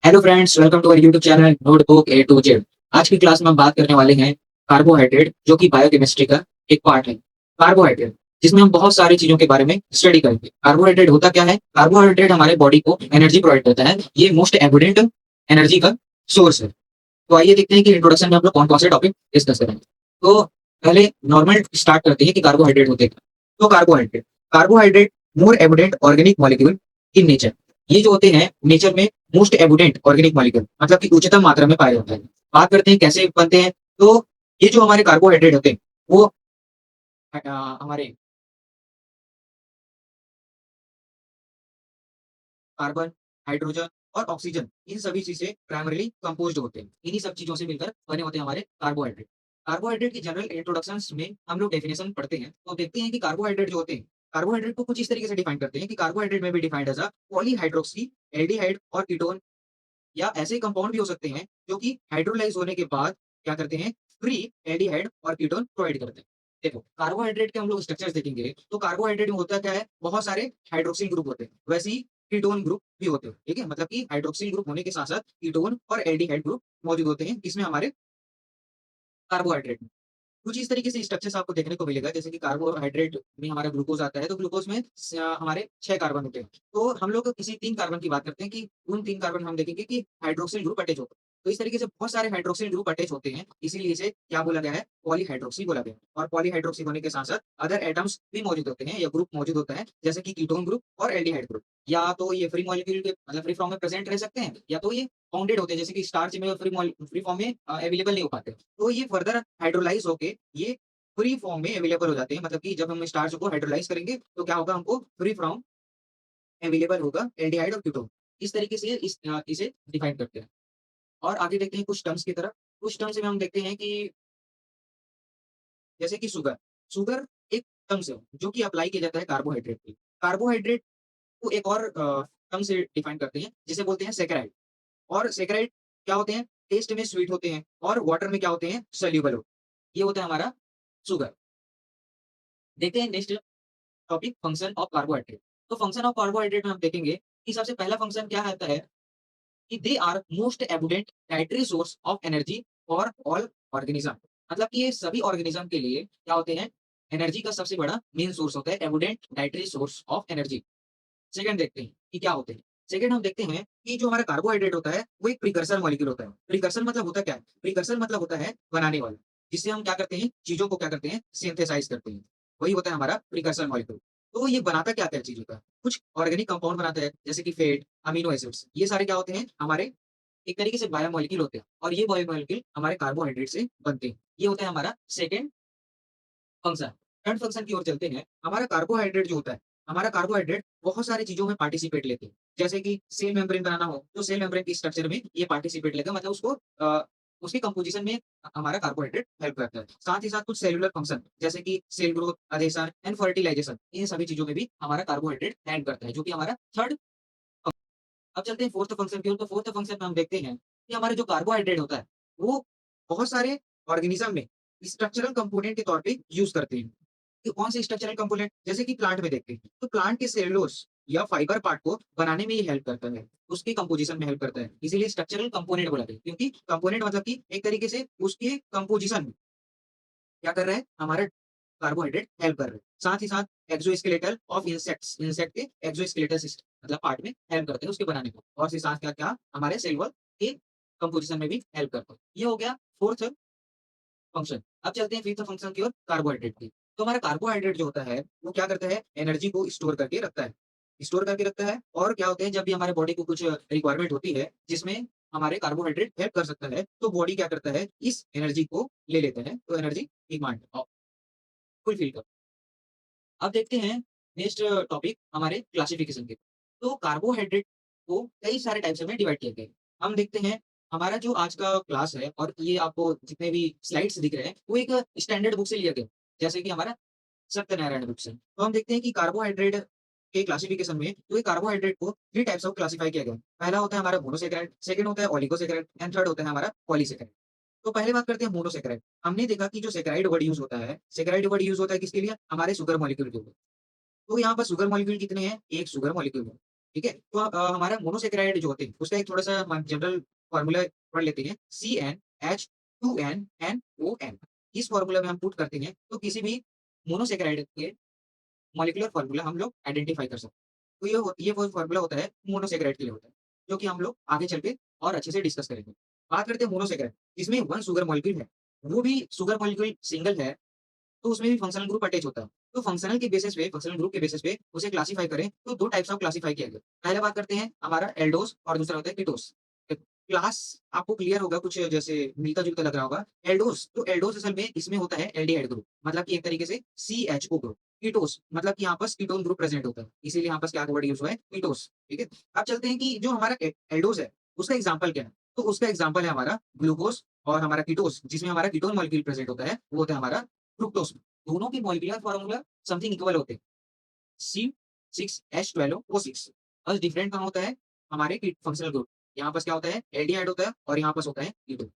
Hello friends, welcome to our YouTube channel notebook A to Z. आज की class में हम बात करने वाले हैं कार्बोहाइड्रेट, जो कि बायोकेमिस्ट्री का एक पार्ट है। कार्बोहाइड्रेट, जिसमें हम बहुत सारी चीजों के बारे में स्टडी करेंगे। कार्बोहाइड्रेट होता क्या है? कार्बोहाइड्रेट हमारे बॉडी को एनर्जी प्रोवाइड करता है। ये मोस्ट एविडेंट एनर्जी का सोर्स है। तो आइए देखते हैं कि इंट्रोडक्शन में हम लोग कौन कौन से टॉपिक डिस्कस करेंगे। तो पहले नॉर्मल स्टार्ट करते हैं कि कार्बोहाइड्रेट होते क्या। तो carbohydrate carbohydrate more evident organic molecule in nature. ये जो होते हैं नेचर में मोस्ट एविडेंट ऑर्गेनिक मॉलिक्यूल, मतलब कि उच्चतम मात्रा में पाए जाते हैं। बात करते हैं कैसे बनते हैं। तो ये जो हमारे कार्बोहाइड्रेट होते हैं वो हमारे कार्बन, हाइड्रोजन और ऑक्सीजन, इन सभी चीज से प्राइमरीली कंपोज्ड होते हैं। इन्हीं सब चीजों से मिलकर बने होते हैं हमारे कार्बोहाइड्रेट। कार्बोहाइड्रेट की जनरल इंट्रोडक्शंस में हम लोग डेफिनेशन पढ़ते हैं तो देखते हैं कि कार्बोहाइड्रेट जो होते हैं, कार्बोहाइड्रेट को कुछ इस तरीके से डिफाइन करते हैं कि कार्बोहाइड्रेट में भी defined as a polyhydroxy, aldehyde और कीटोन, या ऐसे कंपाउंड भी हो सकते हैं जो कि हाइड्रोलाइज होने के बाद क्या करते हैं, फ्री एल्डिहाइड और कीटोन प्रोवाइड करते हैं। देखो, कार्बोहाइड्रेट के हम लोग स्ट्रक्चर्स देखेंगे तो कार्बोहाइड्रेट में होता क्या है, बहुत सारे हाइड्रोक्सिल ग्रुप होते हैं, वैसे ही कीटोन ग्रुप भी होते हैं। ठीक है, मतलब कि हाइड्रोक्सिल ग्रुप होने के साथ साथ कीटोन और एल्डिहाइड ग्रुप मौजूद होते हैं इसमें हमारे कार्बोहाइड्रेट में। कुछ इस तरीके से स्ट्रक्चर्स आपको देखने को मिलेगा, जैसे कि कार्बोहाइड्रेट में हमारा ग्लूकोज आता है तो ग्लूकोज में हमारे 6 कार्बन होते हैं। तो हम लोग किसी 3 कार्बन की बात करते हैं कि उन 3 कार्बन हम देखेंगे कि हाइड्रोक्सिल ग्रुप अटैच होता है। तो इस तरीके से बहुत सारे हाइड्रोक्सिल ग्रुप अटैच होते हैं, इसीलिए इसे क्या बोला गया है, पॉलीहाइड्रोक्सी बोला गया है। और पॉलीहाइड्रोक्सी होने के साथ साथ अदर एटम्स भी मौजूद होते हैं या ग्रुप मौजूद होता है, जैसे कि कीटोन ग्रुप और एल्डिहाइड ग्रुप। या तो ये फ्री मॉलिक्यूल के मतलब फ्री फॉर्म में प्रेजेंट रह सकते हैं, या तो ये बाउंडेड होते हैं, जैसे कि स्टार्च में फ्री फॉर्म में अवेलेबल नहीं हो पाते। तो ये फर्दर हाइड्रोलाइज होके ये फ्री फॉर्म में अवेलेबल हो जाते हैं, मतलब कि जब हम स्टार्च को हाइड्रोलाइज़ करेंगे, तो क्या होगा, हमको फ्री फ्रॉम अवेलेबल होगा एल्डिहाइड और कीटोन। इस तरीके से इसे डिफाइन करते हैं। और आगे देखते हैं कुछ टर्म्स की तरफ। कुछ टर्म्स में हम देखते हैं कि जैसे कि शुगर। शुगर एक टर्म्स है जो कि अप्लाई किया जाता है कार्बोहाइड्रेट पे। कार्बोहाइड्रेट को एक और टर्म से डिफाइन करते हैं, जिसे बोलते हैं सैकराइड। और सैकराइड क्या होते हैं? टेस्ट में स्वीट होते हैं और वाटर में क्या होते हैं? सोल्यूबल होते हैं। ये होता है हमारा शुगर। देखते हैं next topic, function of carbohydrate. तो फंक्शन ऑफ कार्बोहाइड्रेट में हम देखेंगे कि सबसे पहला फंक्शन क्या आता है कि they are most abundant dietary source of energy for all organism. मतलब कि ये सभी ऑर्गेनिज्म के लिए क्या होते हैं, एनर्जी का सबसे बड़ा मेन सोर्स होता है, abundant dietary source of energy. Second देखते हैं कि क्या होते हैं। सेकंड हम देखते हैं कि जो हमारा कार्बोहाइड्रेट होता है वो एक प्रिकर्सर मॉलिक्यूल होता है। प्रिकर्सर मतलब होता क्या है? प्रिकर्सर मतलब होता है बनाने वाला, जिससे हम क्या करते हैं, चीजों को क्या करते हैं, सिंथेसाइज करते हैं। वही होता है हमारा प्रिकर्सर मॉलिक्यूल। तो ये बनाता क्या है चीजों का? कुछ ऑर्गेनिक कंपाउंड बनाता है, जैसे कि फैट, अमीनो एसिड्स, ये सारे क्या होते हैं, हमारे एक तरीके से बायोमोलिक्यूल होते हैं। और ये बायोमोलिक्यूल हमारे कार्बोहाइड्रेट से बनते हैं। ये होता है हमारा सेकेंड फंक्शन। थर्ड फंक्शन की ओर चलते हैं। हमारा कार्बोहाइड्रेट जो होता है, हमारा कार्बोहाइड्रेट बहुत सारी चीजों में पार्टिसिपेट लेते हैं। जैसे कि सेल मेम्ब्रेन बनाना हो तो सेल मेम्ब्रेन की स्ट्रक्चर में ये पार्टिसिपेट लेगा, मतलब उसको उसकी कंपोजिशन में हमारा कार्बोहाइड्रेट हेल्प करता है। साथ ही साथ कुछ सेलुलर फंक्शन, जैसे कि सेल ग्रोथ, अधेशन एंड फर्टिलाइजेशन, इन सभी चीजों में भी हमारा कार्बोहाइड्रेट हेल्प करता है, जो कि हमारा थर्ड। अब चलते हैं फोर्थ फंक्शन की ओर। तो फोर्थ फंक्शन में हम देखते हैं कि हमारे जो कार्बोहाइड्रेट होता है वो बहुत सारे ऑर्गेनिज्म में स्ट्रक्चरल कंपोनेंट के तौर पे यूज करते हैं। कि कौन से स्ट्रक्चरल कंपोनेंट, जैसे कि प्लांट में देखते हैं तो प्लांट के सेलुलोज या फाइबर पार्ट को बनाने में ये हेल्प करता है, उसके कंपोजिशन में हेल्प करता है, इसीलिए स्ट्रक्चरल कंपोनेंट बोला है। क्योंकि कंपोनेंट मतलब कि एक तरीके से उसके कंपोजिशन में क्या कर रहा है, हमारा कार्बोहाइड्रेट हेल्प कर रहे हैं। साथ ही साथ एक्सोस्केलेटल ऑफ इंसेक्ट्स, इंसेक्ट के एक्सोस्केलेटल सिस्टम मतलब पार्ट में हेल्प करते हैं उसके बनाने को। और से साथ क्या क्या हमारे सेल वॉल के कंपोजिशन में भी हेल्प करते हैं। ये हो गया फोर्थ फंक्शन। अब चलते हैं फिफ्थ फंक्शन की ओर, कार्बोहाइड्रेट की। तो हमारा कार्बोहाइड्रेट जो होता है वो क्या करता है, एनर्जी को स्टोर करके रखता है। स्टोर करके रखता है, और क्या होते हैं, जब भी हमारे बॉडी को कुछ रिक्वायरमेंट होती है जिसमें हमारे कार्बोहाइड्रेट हेल्प कर सकता है, तो बॉडी क्या करता है, इस एनर्जी को ले लेता है, तो एनर्जी डिमांड फुलफिल कर। अब देखते हैं नेक्स्ट टॉपिक, हमारे क्लासिफिकेशन के। तो कार्बोहाइड्रेट को कई सारे टाइप्स में डिवाइड किया गया है। हम देखते हैं हमारा जो आज का क्लास है, और ये आपको जितने भी स्लाइड्स दिख रहे हैं वो एक स्टैंडर्ड बुक से लिया गया है, जैसे कि हमारा सत्यनारायण बुक से। तो हम देखते हैं कि कार्बोहाइड्रेट के क्लासिफिकेशन में तो ये कार्बोहाइड्रेट को 3 टाइप्स ऑफ क्लासिफाई किया गया है। पहला होता है हमारा मोनोसैकेराइड, सेकंड होता है ओलिगोसैकेराइड एंड थर्ड होता है हमारा पॉलीसैकेराइड। तो पहले बात करते हैं मोनोसैकेराइड। हमने देखा कि जो सैकेराइड वर्ड यूज़ होता है, सैकेराइड वर्ड यूज़ होता है किसके लिए? हमारे शुगर मॉलिक्यूल के लिए। तो यहाँ पर शुगर मॉलिक्यूल कितने हैं? एक शुगर मॉलिक्यूल है। ठीक है? तो हमारा मोनोसैकेराइड जो होते हैं, उसका एक थोड़ा-सा हम जनरल फ़ॉर्मूला पढ़ लेते हैं, CnH2n NON। इस फ़ॉर्मूला में हम पुट करते हैं, तो किसी भी मोनोसैकेराइड के मॉलिक्यूलर फ़ॉर्मूला हम लोग आइडेंटिफ़ाई कर सकते हैं। तो ये वो फ़ॉर्मूला होता है, मोनोसैकेराइड के लिए होता है, जो कि हम लोग आगे चल के और अच्छे से डिस्कस करेंगे। बात करते हैं मोनोसैकेराइड, इसमें 1 शुगर मॉलिक्यूल है, वो भी शुगर मॉलिक्यूल सिंगल है, तो उसमें भी फंक्शनल ग्रुप अटैच होता है। तो फंक्शनल ग्रुप के बेसिस पे उसे क्लासिफाई करें, तो 2 टाइप्स ऑफ क्लासिफाई किया गया। पहले बात करते हैं हमारा एल्डोस और दूसरा होता है कीटोस। क्लास आपको क्लियर होगा, कुछ जैसे मिलता-जुलता लग रहा होगा। एल्डोस, तो एल्डोस असल में इसमें होता है एल्डिहाइड ग्रुप, मतलब कि एक तरीके से CHO ग्रुप। कीटोस मतलब कि यहाँ पर कीटोन ग्रुप प्रेजेंट होता है, इसीलिए यहाँ पर क्या वर्ड यूज़ हुआ है, कीटोस, ठीक है? अब चलते हैं कि जो हमारा एल्डोस है, उसका एग्ज़ाम्पल क्या है? तो उसका एग्ज़ाम्पल है हमारा ग्लूकोस, और हमारा कीटोस जिसमें हमारा कीटोन मॉलिक्यूल प्रेजेंट होता है, वो होता है हमारा फ्रुक्टोस। दोनों की मॉलिक्यूलर फॉर्मूला समथिंग इक्वल होते हैं, C6H12O6। बस डिफरेंट कहाँ होता है, हमारे फंक्शनल ग्रुप। यहाँ पास क्या होता है, एल्डिहाइड होता है और यहाँ पास होता है कीटोन।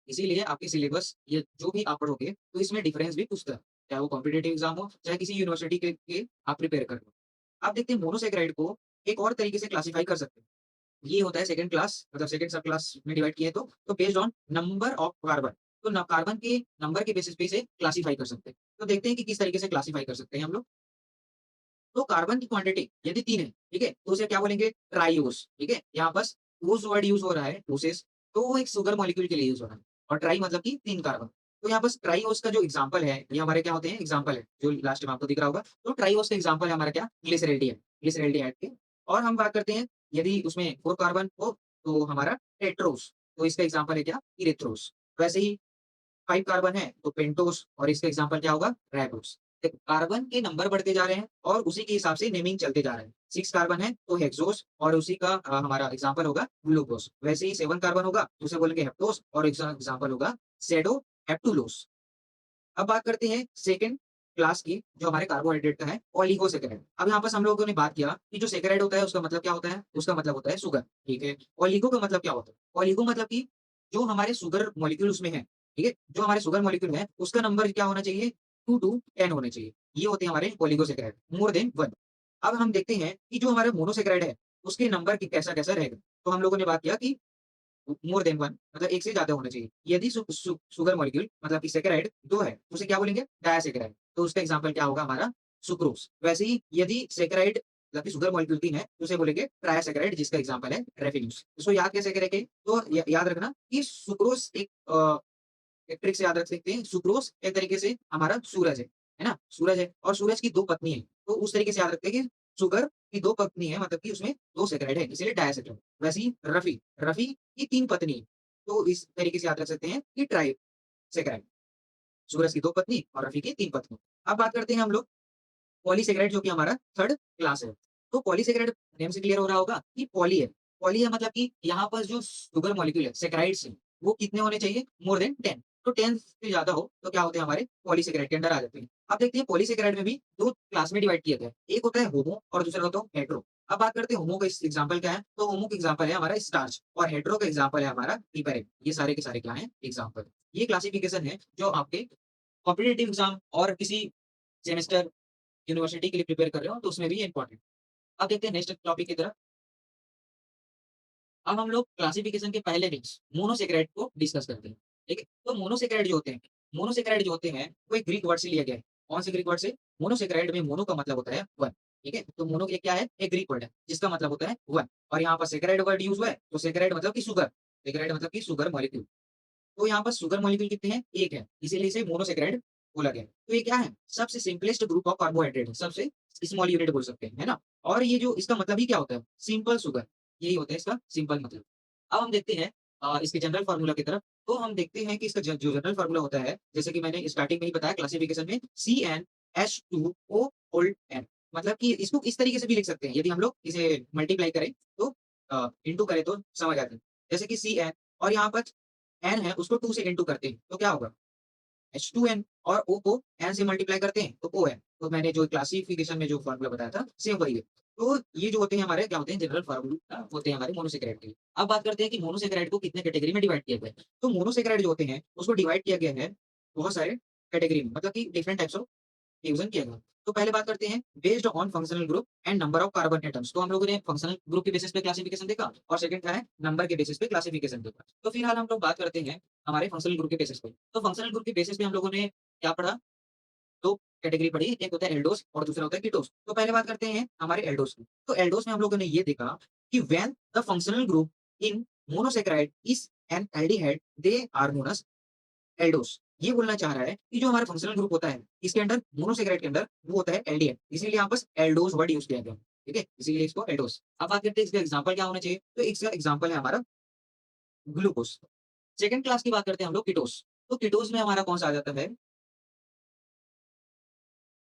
इसीलिए आपके सिलेबस ये जो भी आप पढ़ोगे, तो इसमें डिफरेंस भी पूछता है, चाहे वो कॉम्पिटिटिव एग्जाम हो, चाहे किसी यूनिवर्सिटी के आप प्रिपेयर कर रहे हो। आप देखते हैं मोनोसैकेराइड को एक और तरीके से क्लासिफाई कर सकते हैं। ये होता है सेकंड क्लास, मतलब सेकंड सब क्लास में डिवाइड किए तो based on number of carbon. तो न कार्बन के नंबर के बेसिस पे इसे क्लासिफाई कर सकते हैं। तो देखते हैं कि किस तरीके से क्लासिफाई कर सकते हैं हम लोग। तो कार्बन की क्वांटिटी यदि 3 है, ठीक है? तो उसे क्या बोलेंगे? ट्राइओस, ठीक है? यहाँ बस ओस वर्ड यूज़ हो रहा है, ओसेस, तो वो एक शुगर मॉलिक्यूल के लिए यूज़ हो रहा है, और ट्राई मतलब कि 3 कार्बन। तो यहाँ बस ट्राइओस का जो एग्ज़ाम्पल है, ये हमारे क्या होते हैं? एग्ज़ाम्पल है, जो लास्ट में आपको दिख रहा होगा। तो ट्राइओस का एग्ज़ाम्पल है हमारा क्या? ग्लिसरैल्डिन, ग्लिसरैल्डिहाइड के। और हम बात करते हैं, यदि उसमें 4 कार्बन हो, तो हमारा टेट्रोस, तो इसका एग्ज़ाम्पल है क्या? इरेथ्रोस। वैसे ही 5 कार्बन है तो पेंटोस, और इसका एग्जांपल क्या होगा? राइबोस। देखो, कार्बन के नंबर बढ़ते जा रहे हैं और उसी के हिसाब से नेमिंग चलते जा रहे हैं। 6 कार्बन है तो हेक्सोस, और उसी का हमारा एग्जांपल होगा ग्लूकोस। वैसे ही 7 कार्बन होगा तो उसे बोलेंगे हेप्टोस, और एग्जांपल होगा सेडो हेप्टुलोस। अब बात करते हैं सेकंड क्लास की, जो हमारे कार्बोहाइड्रेट का है, ओलिगोसैकेराइड। अब यहाँ पास हम लोगों ने बात किया कि जो सैकेराइड होता है उसका मतलब क्या होता है? उसका मतलब होता है शुगर, ठीक है? ओलिगो का मतलब क्या होता है? ओलिगो मतलब कि जो हमारे शुगर मॉलिक्यूल उसमें है, ठीक है? जो हमारे शुगर मॉलिक्यूल है, उसका नंबर क्या होना चाहिए? 2 टू 10 होने चाहिए। ये होते हैं हमारे ओलिगोसैकेराइड, मोर देन 1। अब हम देखते हैं कि जो हमारा मोनोसैकेराइड है, उसके नंबर की कैसा-कैसा रहेगा। तो हम लोगों ने बात किया कि मोर देन 1, मतलब 1 से ज़्यादा होना चाहिए। यदि शुगर मॉलिक्यूल मतलब कि सैकेराइड 2 है, तो उसे क्या बोलेंगे? डायसैकेराइड। तो उसका एग्ज़ाम्पल क्या होगा हमारा? सुक्रोज़। वैसे ही यदि सैकेराइड मतलब कि शुगर मॉलिक्यूल 3 है, तो उसे बोलेंगे ट्राइसैकेराइड, जिसका एग्ज़ाम्पल है रेफिन्यूज़। इसको याद कैसे करेंगे? तो याद रखना कि सुक्रोज़ एक ट्रिक से याद रख सकते हैं, सुक्रोज़ एक तरीके से हमारा सूरज है ना? सूरज है और सूरज की 2 पत्नी है, तो उस तरीके से याद रखते हैं कि शुगर की 2 पत्नी है, मतलब कि उसमें 2 सैकेराइड है, इसीलिए डायसैकेराइड। वैसे ही रफ़ी की 3 पत्नी है, तो इस तरीके से याद रख सकते हैं कि ट्राइसैकेराइड। सूरज की 2 पत्नी और रफ़ी की 3 पत्नी। अब बात करते हैं हम लोग पॉलीसैकेराइड, जो कि हमारा थर्ड क्लास है। तो पॉलीसैकेराइड नेम से क्लियर हो रहा होगा कि पॉली है। पॉली है मतलब कि यहाँ पर जो शुगर मॉलिक्यूल है, सैकेराइड्स हैं, वो कितने होने चाहिए? More than 10। तो 10 से ज़्यादा हो तो क्या होते हैं? हमारे पॉलीसैकेराइड के अंडर आ जाते हैं। अब देखते हैं पॉलीसैकेराइड में भी 2 क्लास में डिवाइड किया गया है। एक होता है होमो और दूसरा होता है हेटेरो। अब बात करते हैं होमो का एग्जांपल क्या है? तो होमो का एग्जांपल है हमारा स्टार्च, और हेटेरो का एग्जांपल है हमारा पिपेरेट। ये सारे के सारे क्या हैं? एग्जांपल। ये क्लासिफिकेशन है जो आपके कॉम्पिटिटिव एग्जाम और किसी सेमेस्टर यूनिवर्सिटी के लिए प्रिपेयर कर रहे हो, तो उसमें भी ये इम्पोर्टेंट। अब देखते हैं नेक्स्ट टॉपिक की तरफ। अब हम लोग क्लासिफिकेशन के पहले मीन्स मोनोसैकेराइड को डिस्कस करते हैं, ठीक है? तो मोनोसैकेराइड जो होते हैं, वो एक ग्रीक वर्ड से लिया गया है। कौन से ग्रीक वर्ड से? मोनोसैकेराइड में मोनो का मतलब होता है 1, ठीक है? तो मोनो ये क्या है? एक ग्रीक वर्ड है, जिसका मतलब होता है 1, और यहाँ पर सैकेराइड वर्ड यूज़ हुआ है, तो सैकेराइड मतलब कि शुगर, सैकेराइड मतलब कि शुगर मॉलिक्यूल। तो यहाँ पर शुगर मॉलिक्यूल कितने हैं? 1 है, इसीलिए इसे मोनोसैकेराइड बोला गया है। तो ये क्या है? सबसे सिंपलेस्ट ग्रुप ऑफ कार्बोहाइड्रेट है, सबसे स्मॉल यूनिट बोल सकते हैं, है ना? और ये जो इसका मतलब ही क्या होता है? सिंपल शुगर, यही होता है इसका सिंपल मतलब। अब हम देखते हैं इसके जनरल फ़ॉर्मूला की तरफ, तो हम देखते हैं कि इसका जो जनरल फ़ॉर्मूला होता है, जैसे कि मैंने स्टार्टिंग में ही बताया क्लासिफिकेशन में, CnH2O होल्ड n, मतलब कि इसको इस तरीके से भी लिख सकते हैं, यदि हम लोग इसे मल्टीप्लाई करें तो इंटू करें तो समझ आता है। जैसे कि Cn, और यहाँ पर n है उसको 2 से इंटू करते हैं, तो क्या होगा? H2n, और O को n से मल्टीप्लाई करते हैं तो ON। तो मैंने जो क्लासिफिकेशन में जो फ़ॉर्मूला बताया था, सेम वही है। तो ये जो होते हैं हमारे क्या होते हैं? जनरल फ़ॉर्मूला होते हैं हमारे मोनोसैकेराइड के लिए। अब बात करते हैं कि मोनोसैकेराइड को कितने कैटेगरी में डिवाइड किया गया है। तो मोनोसैकेराइड जो होते हैं, उसको डिवाइड किया गया है बहुत सारे कैटेगरी में, मतलब कि डिफरेंट टाइप्स ऑफ फ्यूजन किया गया। तो पहले बात करते हैं based on functional group and number of carbon atoms. तो हम लोगों ने फंक्शनल ग्रुप के बेसिस पे क्लासिफिकेशन देखा और सेकंड क्या है नंबर के बेसिस पे क्लासिफिकेशन देखा। तो फिलहाल हम लोग बात करते हैं हमारे फंक्शनल ग्रुप के बेसिस पे। तो फंक्शनल ग्रुप के बेसिस पे हम लोगों ने क्या पढ़ा, 2 कैटेगरी पढ़ी, एक होता है एल्डोस और दूसरा होता है कीटोस। तो पहले बात करते हैं हमारे एल्डोस की। तो एल्डोस में हम लोगों ने ये देखा कि when the functional group in monosaccharide is an aldehyde they are known as aldose. ये बोलना चाह रहा है कि जो हमारा फंक्शनल ग्रुप होता है, इसके अंदर मोनोसैकेराइड के अंदर वो होता है एल्डिहाइड। इसीलिए यहाँ बस एल्डोस वर्ड यूज़ किया गया। ठीक है? इसीलिए इसको एल्डोस। अब बात करते हैं इसका एग्जांपल क्या होना चाहिए? तो इसका एग्जांपल है हमारा ग्लूकोस। सेकंड क्लास की बात करते हैं हम लोग कीटोस। तो कीटोस में हमारा कौन सा आ जाता है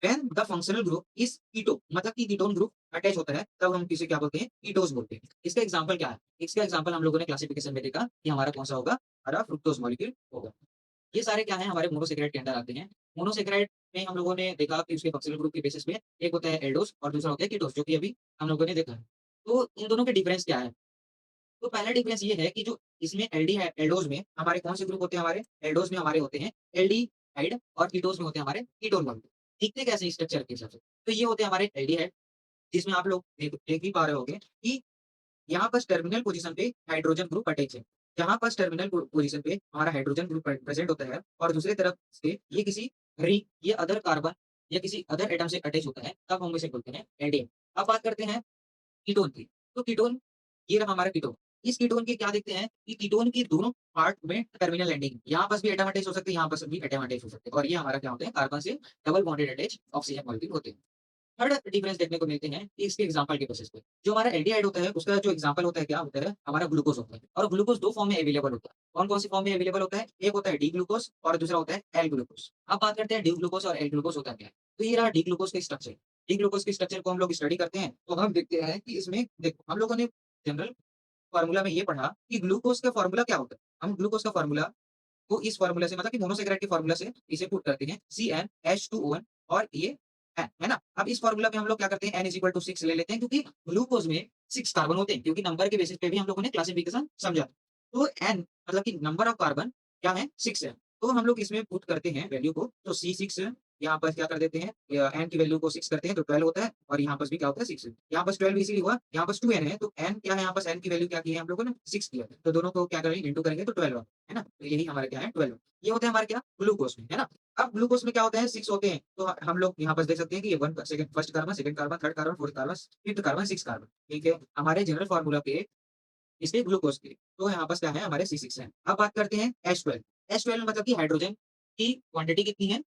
when the functional group is keto, मतलब कि कीटोन ग्रुप अटैच होता है तब हम किसे क्या बोलते हैं कीटोस बोलते हैं। इसका एग्जांपल क्या है? इसका एग्जांपल हम लोगों ने क्लासिफिकेशन में देखा कि हमारा कौन सा होगा, हमारा फ्रुक्टोज मॉलिक्यूल होगा। ये सारे क्या है हमारे मोनोसैकेराइड के अंदर आते हैं। मोनोसैकेराइड में हम लोगों ने देखा कि उसके फंक्शनल ग्रुप के बेसिस पे एक होता है एल्डोस और दूसरा होता है कीटोस, जो कि अभी हम लोगों ने देखा है। तो इन दोनों के डिफरेंस क्या है? तो पहला डिफरेंस ये है कि जो इसमें एल्डी है, एल्डोज में हमारे कौन से ग्रुप होते हैं, हमारे एल्डोज में हमारे होते हैं एल्डिहाइड और कीटोस में होते हैं हमारे कीटोन बॉन्ड। दिखते कैसे स्ट्रक्चर के हिसाब से? तो ये होते हैं हमारे एल्डिहाइड, जिसमें आप लोग देख ही पा रहे होंगे कि यहाँ पर टर्मिनल पोजीशन पे हाइड्रोजन ग्रुप अटैच है। जहाँ पर टर्मिनल पोजीशन पे हमारा हाइड्रोजन ग्रुप प्रेजेंट होता है और दूसरी तरफ से ये किसी रिंग या अदर कार्बन या किसी अदर एटम से अटैच होता है, तब हम इसे बोलते हैं एल्डिहाइड। अब बात करते हैं कीटोन की। तो कीटोन, ये रहा हमारा कीटोन। इस कीटोन के क्या देखते हैं कि कीटोन की दोनों पार्ट में टर्मिनल एंडिंग, यहाँ पास भी एटम अटैच हो सकते हैं, यहाँ पास भी एटम अटैच हो सकते हैं और ये हमारा क्या होता है कार्बन से double bonded attach oxygen molecule होते हैं। थर्ड डिफरेंस देखने को मिलते हैं कि इसके एग्जांपल के बेसिस पे। जो हमारा एल्डिहाइड होता है उसका जो एग्जांपल होता है क्या होता है, हमारा ग्लूकोज होता है और ग्लूकोज 2 फॉर्म में अवेलेबल होता है। कौन-कौन सी फॉर्म में अवेलेबल होता है? एक होता है डी ग्लूकोज और दूसरा होता है एल ग्लूकोज। अब बात करते हैं डी ग्लूकोज और एल ग्लूकोज होता क्या है? तो ये रहा डी ग्लूकोज का स्ट्रक्चर। डी ग्लूकोज के स्ट्रक्चर को हम लोग स्टडी करते हैं तो हम देखते हैं कि इसमें देखो हम लोगों ने जनरल फार्मूला में ये पढ़ा कि ग्लूकोज का फार्मूला क्या होता है। हम ग्लूकोज का फार्मूला को इस फार्मूला से मतलब कि मोनोसैकेराइड के फार्मूला से इसे पुट करते हैं CnH2ON और ये है ना? अब इस फार्मूला में हम लोग क्या करते हैं n = 6 ले लेते हैं क्योंकि ग्लूकोज में 6 कार्बन होते हैं, क्योंकि नंबर के बेसिस पे भी हम लोगों ने क्लासिफिकेशन समझा। तो n मतलब कि नंबर ऑफ कार्बन क्या है 6 है। तो हम लोग इसमें पुट करते हैं वैल्यू को, तो C6 यहाँ पर क्या कर देते हैं n की वैल्यू को 6 करते हैं तो 12 होता है और यहाँ पास भी क्या होता है 6। यहाँ पास 12 इसीलिए हुआ, यहाँ पास 2n है तो n क्या है, यहाँ पास n की वैल्यू क्या की है हम लोगों ने 6 किया। तो दोनों को क्या करेंगे इंटू करेंगे तो 12 है ना? तो यही हमारा क्या है 12। ये होता है हमारे क्या ग्लूकोज में, है ना? अब ग्लूकोज में क्या होता है 6 होते हैं तो हम लोग यहाँ पर देख सकते हैं कि ये 1 second first carbon, second carbon, third carbon, fourth carbon, fifth carbon, sixth carbon. ठीक है? हमारे जनरल फार्मूला पे इसके ग्लूकोज के, तो यहाँ पास क्या है हमारे C6 है। अब बात करते हैं H12। H12 मतलब कि हाइड्रोजन की क्वांटिटी कितनी है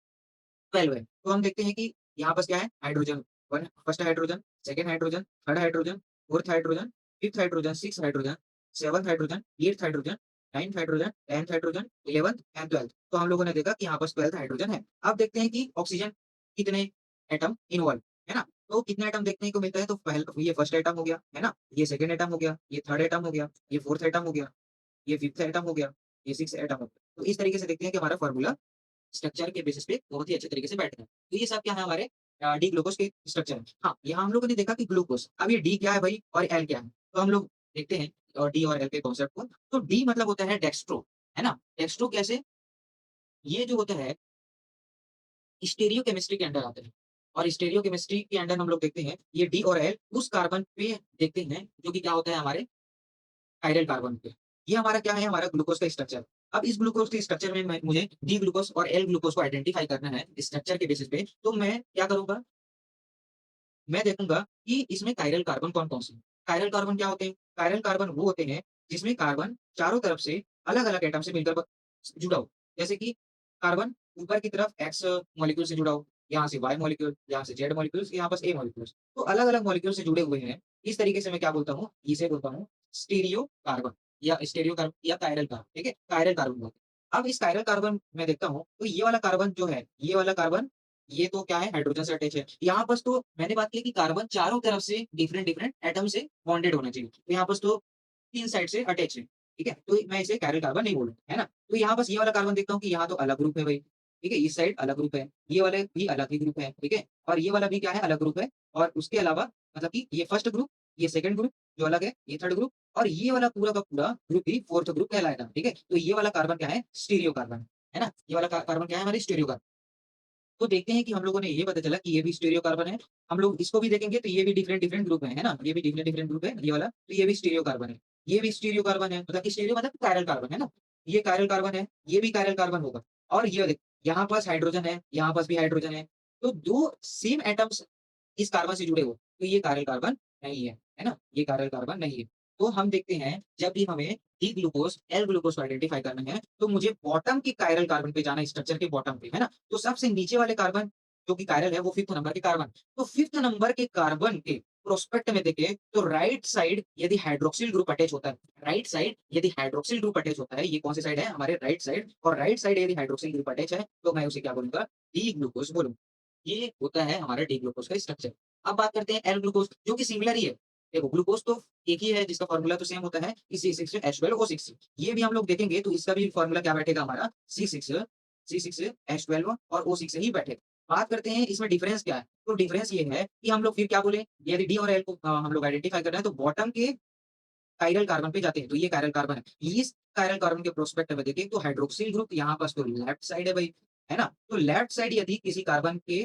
12 है। तो हम देखते हैं कि यहाँ पास क्या है hydrogen 1 first hydrogen, second hydrogen, third hydrogen, fourth hydrogen, fifth hydrogen, sixth hydrogen, seventh hydrogen, eighth hydrogen, ninth hydrogen, 10th hydrogen, 11th and 12th। तो हम लोगों ने देखा कि यहाँ पास 12th हाइड्रोजन है। अब देखते हैं कि ऑक्सीजन कितने एटम इन्वॉल्व, है ना? तो कितने एटम देखने को मिलता है, तो पहले ये फर्स्ट एटम हो गया, है ना? ये सेकंड एटम हो गया, ये थर्ड एटम हो गया, ये फोर्थ एटम हो गया, ये फिफ्थ एटम हो गया, ये सिक्स्थ एटम हो गया। तो इस तरीके से देखते हैं कि हमारा फॉर्मूला स्ट्रक्चर के बेसिस पे बहुत ही अच्छे तरीके से बैठते हैं। तो ये सब क्या है हमारे डी ग्लूकोज के स्ट्रक्चर है। हाँ, यहाँ हम लोगों ने देखा कि ग्लूकोज, अब ये डी क्या है भाई और एल क्या है? तो हम लोग देखते हैं डी और एल के कॉन्सेप्ट को। तो डी मतलब होता है डेक्स्ट्रो, है ना? डेक्स्ट्रो कैसे? ये जो होता है स्टीरियो केमिस्ट्री के अंडर आते हैं और स्टीरियो केमिस्ट्री के अंडर हम लोग देखते हैं ये डी और एल उस कार्बन पे देखते हैं जो कि क्या होता है हमारे कायरल कार्बन पे। ये हमारा क्या है हमारा ग्लूकोज का स्ट्रक्चर। अब इस ग्लूकोज के स्ट्रक्चर में मुझे डी ग्लूकोज और एल ग्लूकोज को आइडेंटिफाई करना है स्ट्रक्चर के बेसिस पे, तो मैं क्या करूंगा, मैं देखूंगा कि इसमें कायरल कार्बन कौन-कौन से हैं। कायरल कार्बन क्या होते हैं? कायरल कार्बन वो होते हैं जिसमें कार्बन चारों तरफ से अलग-अलग एटम से मिलकर जुड़ा हो। जैसे कि कार्बन ऊपर की तरफ एक्स मॉलिक्यूल से जुड़ा हो, यहाँ से वाई मॉलिक्यूल, यहाँ से जेड मॉलिक्यूल्स, यहाँ पास ए मॉलिक्यूल्स। तो अलग-अलग मॉलिक्यूल से जुड़े हुए हैं। इस तरीके से मैं क्या बोलता हूँ, इसे बोलता हूँ स्टीरियो कार्बन या स्टीरियो कार्बन या कायरल कार्बन, ठीक है? कायरल कार्बन बोलते हैं। अब इस कायरल कार्बन मैं देखता हूँ, तो ये वाला कार्बन जो है, ये वाला कार्बन ये तो क्या है हाइड्रोजन से अटैच है। यहाँ बस तो मैंने बात की कि कार्बन चारों तरफ से डिफरेंट डिफरेंट एटम से बॉन्डेड होना चाहिए। तो यहाँ बस तो 3 साइड से अटैच है, ठीक है? तो मैं इसे कायरल कार्बन नहीं बोलूँगा, है ना? तो यहाँ बस ये वाला कार्बन देखता हूँ कि यहाँ तो अलग ग्रुप है भाई, ठीक है? इस साइड अलग ग्रुप है, ये वाले भी अलग ही ग्रुप है, ठीक है? और ये वाला भी क्या है अलग ग्रुप है और उसके अलावा मतलब कि ये फर्स्ट ग्रुप, ये सेकंड ग्रुप जो अलग है, ये थर्ड ग्रुप और ये वाला पूरा का पूरा ग्रुप ही फोर्थ ग्रुप कहलाएगा, ठीक है? तो ये वाला कार्बन क्या है स्टीरियो कार्बन, है ना? ये वाला कार्बन क्या है हमारी स्टीरियो कार्बन। तो देखते हैं कि हम लोगों ने ये पता चला कि ये भी स्टीरियो कार्बन है। हम लोग इसको भी देखेंगे तो ये भी डिफरेंट-डिफरेंट ग्रुप है ना? ये भी डिफरेंट-डिफरेंट ग्रुप है, ये वाला, तो ये भी स्टीरियो कार्बन है। ये भी स्टीरियो कार्बन है, मतलब कि स्टीरियो मतलब कायरल कार्बन, है ना? ये कायरल कार्बन है, ये भी कायरल कार्बन होगा और ये देख, यहाँ पास हाइड्रोजन है, यहाँ पास भी हाइड्रोजन है। तो 2 सेम एटम्स इस कार्बन से जुड़े हो, तो ये कायरल कार्बन नहीं है ना? ये कायरल कार्बन नहीं है। तो हम देखते हैं जब भी हमें डी ग्लूकोज, एल ग्लूकोज को आइडेंटिफाई करना है, तो मुझे बॉटम के कायरल कार्बन पे जाना है, स्ट्रक्चर के बॉटम पे, है ना? तो सबसे नीचे वाले कार्बन जो कि कायरल है वो 5th नंबर के कार्बन। तो 5th नंबर के कार्बन के प्रोस्पेक्ट में देखें तो राइट साइड यदि हाइड्रोक्सिल ग्रुप अटैच होता है, राइट साइड यदि हाइड्रोक्सिल ग्रुप अटैच होता है, ये कौन सी साइड है? हमारे राइट साइड, और राइट साइड यदि हाइड्रोक्सिल ग्रुप अटैच है, तो मैं उसे क्या बोलूँगा? डी ग्लूकोज बोलूँगा। ये होता है हमारा डी ग्लूकोज का स्ट्रक्चर। अब बात करते हैं एल ग्लूकोज, जो कि सिमिलर ही है। देखो ग्लूकोज तो एक ही है जिसका फॉर्मूला तो सेम होता है कि C6H12O6। ये भी हम लोग देखेंगे तो इसका भी फॉर्मूला क्या बैठेगा हमारा C6H12 और O6 ही बैठेगा। बात करते हैं इसमें डिफरेंस क्या है? तो डिफरेंस ये है कि हम लोग फिर क्या बोले, यदि डी और एल को हम लोग आइडेंटिफाई कर रहे हैं तो बॉटम के कायरल कार्बन पे जाते हैं, तो ये कायरल कार्बन है। इस कायरल कार्बन के प्रोस्पेक्ट में देखें तो हाइड्रोक्सिल ग्रुप यहाँ पास तो लेफ्ट साइड है भाई, है ना? तो लेफ्ट साइड यदि किसी कार्बन के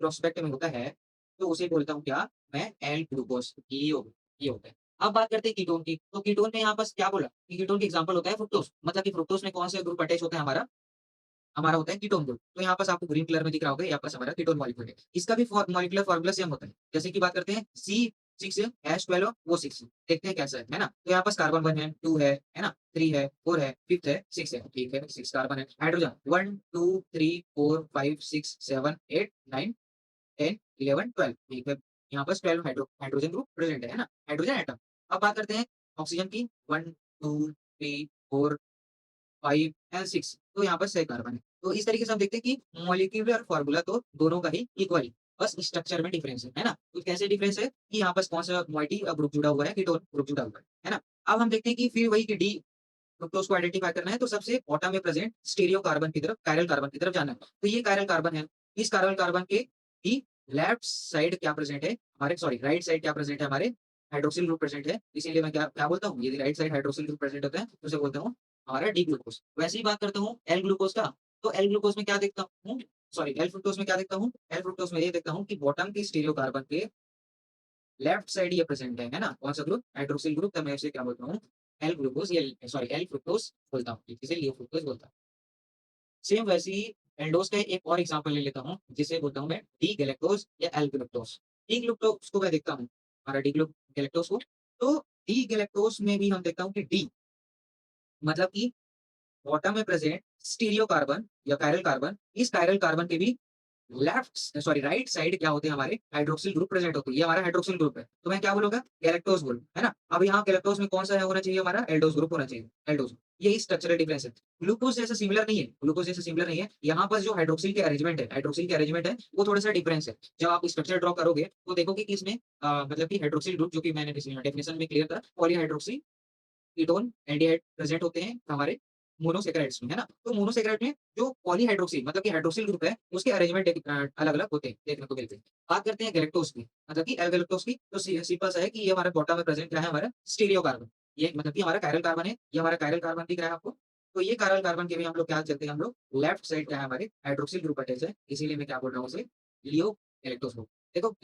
प्रोस्पेक्ट में होता है, तो उसे बोलता हूँ क्या? मैं एल ग्लूकोज, ये होता है। अब बात करते हैं कीटोन की, तो कीटोन में यहाँ पास क्या बोला कि कीटोन का एग्जांपल होता है फ्रुक्टोज, मतलब कि फ्रुक्टोज में कौन सा ग्रुप अटैच होता है हमारा? हमारा होता है कीटोन ग्रुप। तो यहाँ पास आपको ग्रीन कलर में दिख रहा होगा, यहाँ पास हमारा कीटोन मॉलिक्यूल है। इसका भी मॉलिक्यूलर फॉर्मूला सेम होता है। जैसे कि बात करते हैं C6H12O6, देखते हैं कैसा है ना? तो यहाँ पास कार्बन 1 है, 2 है ना? 3 है, 4 है, 5th है, 6 है, ठीक है, 6 कार्बन है। हाइड्रोजन 1, 2, 3, 4, 5, 6, 7, 8, 9, 10, 11, 12, ठीक है। यहाँ पर 12 हाइड्रोजन ग्रुप प्रेजेंट है ना? Hydrogen atom. अब बात करते हैं ऑक्सीजन की, 1, 2, 3, 4, 5 एंड 6, तो यहाँ पर 6 कार्बन है। तो इस तरीके से हम देखते हैं कि मॉलिक्यूलर फॉर्मूला तो दोनों का ही इक्वल है, बस स्ट्रक्चर में डिफरेंस है ना? तो कैसे डिफरेंस है कि यहाँ पास कौन-सा मोइटी ग्रुप जुड़ा हुआ है, कीटोन ग्रुप जुड़ा हुआ है ना? अब हम देखते हैं कि फिर वही कि डी फ्रुक्टोज को आइडेंटिफाई करना है, तो सबसे बॉटम में प्रेजेंट स्टीरियो कार्बन की तरफ, कायरल कार्बन की तरफ जाना है। तो ये कायरल कार्बन है। इस कायरल कार्बन के ही लेफ्ट साइड क्या प्रेजेंट है हमारे, सॉरी राइट साइड क्या प्रेजेंट है हमारे? हाइड्रोक्सिल ग्रुप प्रेजेंट है। इसीलिए मैं क्या क्या बोलता हूँ? यदि right side hydroxyl group present होता है, तो उसे बोलता हूँ हमारा डी ग्लूकोज। वैसे ही बात करता हूँ एल ग्लूकोज का, तो एल ग्लूकोज में क्या देखता हूँ? सॉरी एल फ्रुक्टोज में क्या देखता हूँ? एल फ्रुक्टोज में ये देखता हूँ कि बॉटम के स्टीरियो कार्बन के लेफ्ट साइड ये प्रेजेंट है ना? कौन सा ग्रुप? हाइड्रोक्सिल ग्रुप, तो मैं इसे क्या बोलता हूँ? एल ग्लूकोज या सॉरी एल फ्रुक्टोज बोलता हूँ, इसे लियो फ्रुक्टोज बोलता हूँ। सेम वैसे ही एल्डोस का एक और एग्जांपल ले लेता हूँ, जिसे बोलता हूँ मैं डी गैलेक्टोज या एल गैलेक्टोज। डी ग्लूकोज को मैं देखता हूँ, हमारा डी गैलेक्टोज को, तो डी गैलेक्टोज में भी हम देखता हूँ कि डी मतलब कि बॉटम में प्रेजेंट स्टीरियो कार्बन या कायरल कार्बन, इस कायरल कार्बन के भी लेफ्ट सॉरी राइट साइड क्या होते हैं हमारे? हाइड्रोक्सिल ग्रुप प्रेजेंट होते हैं। ये हमारा हाइड्रोक्सिल ग्रुप है। तो मैं क्या बोलूँगा? गैलेक्टोज बोलूँ, है ना? अब यहाँ गैलेक्टोज में कौन-सा है होना चाहिए हमारा? एल्डोज ग्रुप होना चाहिए, एल्डोज। यही स्ट्रक्चरल डिफरेंस है। ग्लूकोज जैसे सिमिलर नहीं है, ग्लूकोज जैसे सिमिलर नहीं है। यहाँ पर जो हाइड्रोक्सिल के अरेंजमेंट है, हाइड्रोक्सिल के अरेंजमेंट है, वो थोड़ा-सा डिफरेंस है। जब आप स्ट्रक्चर ड्रॉ करोगे, तो देखोगे कि इसमें मतलब कि हाइड्रोक्सिल ग्रुप जो कि मैंने डेफिनिशन में क्लियर था, पॉलीहाइड्रोक्सी कीटोन, एल्डिहाइड प्रेजेंट होते हैं हमारे मोनोसैकेराइड्स में, है ना? तो मोनोसैकेराइड में जो पॉलीहाइड्रोक्सी मतलब कि हाइड्रोक्सिल ग्रुप है, उसके अरेंजमेंट अलग-अलग होते हैं, देखने को मिलते हैं। बात करते हैं गैलेक्टोज़ की, मतलब कि एल गैलेक्टोज़ की, तो सिंपल सा है कि ये हमारा बॉटम में प्रेजेंट क्या है हमारा? Stereo carbon. ये मतलब कि हमारा कायरल कार्बन है, ये हमारा कायरल कार्बन दिख रहा है आपको? तो ये कायरल कार्बन के भी हम लोग क्या चलते हैं हम लोग, लेफ्ट साइड क्या है हमारे? हाइड्रोक्सिल ग्रुप अटैच है, इसीलिए मैं क्या बोल रहा हूँ उसे, लियो गैलेक्टोज़ बोल, देखो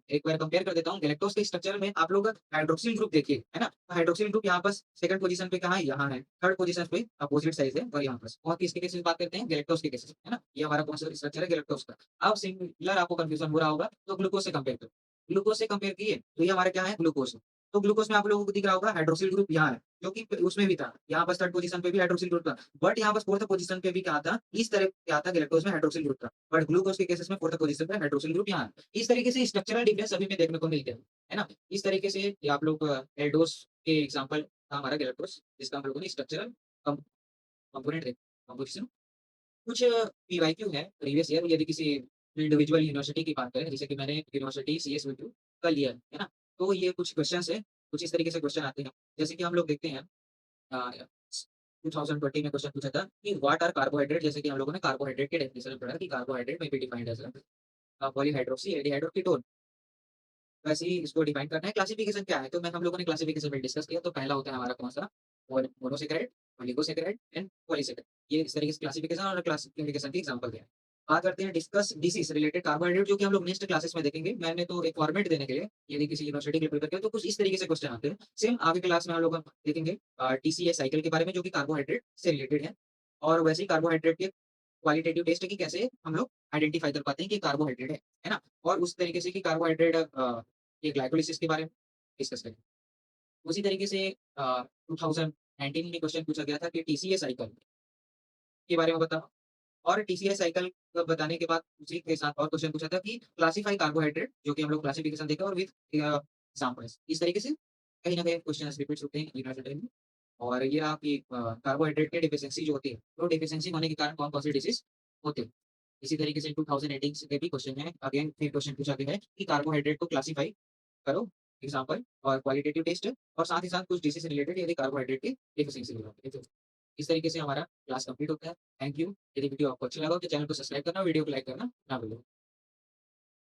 एक बार कंपेयर कर देता हूँ गैलेक्टोज़ के स्ट्रक्चर में आप लोग हाइड्रोक्सिल ग्रुप देखिए, है ना? हाइड्रोक्सिल ग्रुप यहाँ पास सेकंड पोजीशन पे कहाँ है? यहाँ है। थर्ड पोजीशन पे अपोजिट साइड है और यहाँ पास। और किसके केसेस बात करते हैं? गैलेक्टोज़ के केसेस, है ना? ये हमारा कौन-सा स्ट्रक्चर है गैलेक्टोज़ का। अब सिमिलर आपको कन्फ्यूजन हो रहा होगा, तो ग्लूकोज़ से कंपेयर करो। ग्लूकोज़ से कंपेयर किए, तो ये हमारा क्या है? ग्लूकोज़। तो ग्लूकोज़ में आप लोगों को दिख रहा होगा हाइड्रोक्सिल ग्रुप यहाँ है, जो कि उसमें भी था। यहाँ पास थर्ड पोजीशन पे भी हाइड्रोक्सिल ग्रुप था। बट यहाँ पास फोर्थ पोजीशन पे भी क्या था? इस तरह क्या था गैलेक्टोज़ में हाइड्रोक्सिल ग्रुप था। बट ग्लूकोज़ के केसेस में फोर्थ पोजीशन पे हाइड्रोक्सिल ग्रुप यहाँ है। इस तरीके से स्ट्रक्चरल डिफरेंस सभी में देखने को मिलते हैं, है ना? इस तरीके से ये आप लोग एल्डोस के एग्जांपल था हमारा गैलेक्टोस, जिसका हम लोगों ने स्ट्रक्चरल कम कंपोनेंट कंपोजिशन। कुछ पीवाईक्यू है प्रीवियस ईयर, यदि किसी इंडिविजुअल यूनिवर्सिटी की बात करें, जैसे कि मैंने यूनिवर्सिटी सीएसवीयू का लिया है ना? तो ये कुछ क्वेश्चंस है, कुछ इस तरीके से क्वेश्चन आते हैं। जैसे कि हम लोग देखते हैं अ, 2020 में क्वेश्चन पूछा था कि व्हाट आर कार्बोहाइड्रेट, जैसे कि हम लोगों ने कार्बोहाइड्रेट के डेफिनेशन में पढ़ा कि कार्बोहाइड्रेट में be defined as polyhydroxy aldehyde और कीटोन। वैसे ही इसको डिफाइन करना है। क्लासिफिकेशन क्या है? तो मैं हम लोगों ने क्लासिफिकेशन में डिस्कस किया, तो पहला होता है हमारा कौन-सा? Monosaccharide, oligosaccharide and polysaccharide. ये इस तरीके से क्लासिफिकेशन और क्लासिफिकेशन के एग्जांपल दिए हैं। बात करते हैं डिस्कस डिसीज़ रिलेटेड कार्बोहाइड्रेट जो कि हम लोग नेक्स्ट क्लासेस में देखेंगे। मैंने तो एक फॉर्मेट देने के लिए यदि किसी यूनिवर्सिटी के लिए प्रिपेयर किया तो कुछ इस तरीके से क्वेश्चन आते हैं। सेम आगे क्लास में हम लोग देखेंगे टीसीएस साइकिल के बारे में जो कि कार्बोहाइड्रेट से रिलेटेड है और वैसे ही कार्बोहाइड्रेट के क्वालिटेटिव टेस्ट कि कैसे हम लोग आइडेंटिफाई कर पाते हैं कि कार्बोहाइड्रेट है ना? और उस तरीके से कि कार्बोहाइड्रेट ये ग्लाइकोलिसिस के बारे में डिस्कस करेंगे। उसी तरीके से 2019 में क्वेश्चन पूछा गया था कि टीसीएस साइकिल के बारे में बताओ। और टीसीएस साइकिल का बताने के बाद उसी के साथ और क्वेश्चन पूछा था कि क्लासिफाई कार्बोहाइड्रेट जो कि हम लोग क्लासिफिकेशन देखा और विथ एग्जांपल्स इस तरीके से कहीं न कहीं क्वेश्चंस रिपीट्स होते हैं यूनिवर्सिटी में। और ये आपकी कार्बोहाइड्रेट की डेफिशिएंसी जो होती है, तो डेफिशिएंसी होने के कारण कौन-कौन से डिसीज़ होते हैं। इसी तरीके से 2018 से भी क्वेश्चन है, अगेन फिर क्वेश्चन पूछा गया है कि कार्बोहाइड्रेट को क्लासिफाई करो, एग्जांपल और क्वालिटेटिव टेस्ट और साथ ही साथ कुछ डिसीज़ रिलेटेड यदि कार्बोहाइड्रेट की डेफिशिएंसी हो जाती है तो। इस तरीके से हमारा क्लास कंप्लीट होता है। Thank you. यदि वीडियो आपको अच्छा लगा हो तो चैनल को सब्सक्राइब करना, वीडियो को लाइक करना ना भूलें।